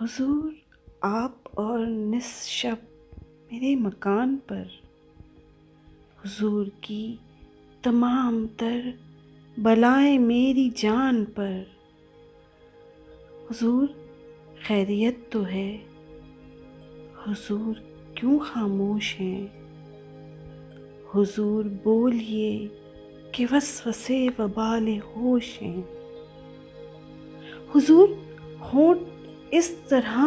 حضور، آپ اور نصف شب میرے مکان پر، حضور کی تمام تر بلائیں میری جان پر۔ حضور خیریت تو ہے؟ حضور کیوں خاموش ہیں؟ حضور بولیے کہ وسوسے وبال ہوش ہیں۔ حضور ہونٹ اس طرح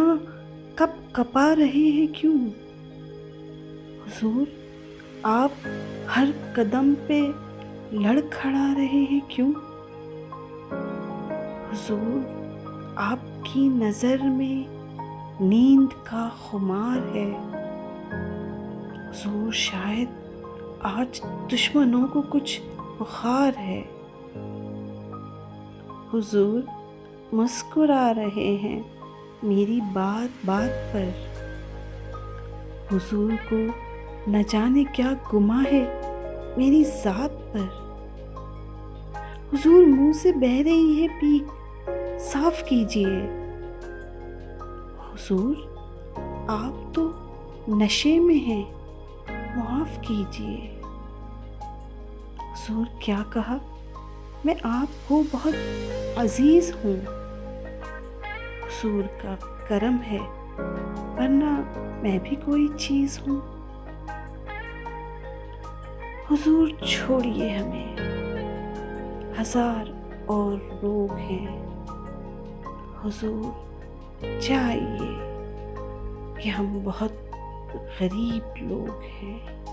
کپ کپا رہے ہیں کیوں؟ حضور آپ ہر قدم پہ لڑکھڑا رہے ہیں کیوں؟ حضور آپ کی نظر میں نیند کا خمار ہے۔ حضور شاید آج دشمنوں کو کچھ بخار ہے۔ حضور مسکرا رہے ہیں میری بات بات پر۔ حضور کو نہ جانے کیا گماں ہے میری ذات پر۔ حضور منہ سے بہہ رہی ہے پیک، صاف کیجیے۔ حضور آپ تو نشے میں ہیں، معاف کیجیے۔ حضور کیا کہا؟ میں آپ کو بہت عزیز ہوں۔ حضور کا کرم ہے، ورنہ میں بھی کوئی چیز ہوں۔ حضور چھوڑیے ہمیں، ہزار اور لوگ ہیں۔ حضور جائیے کہ ہم بہت غریب لوگ ہیں۔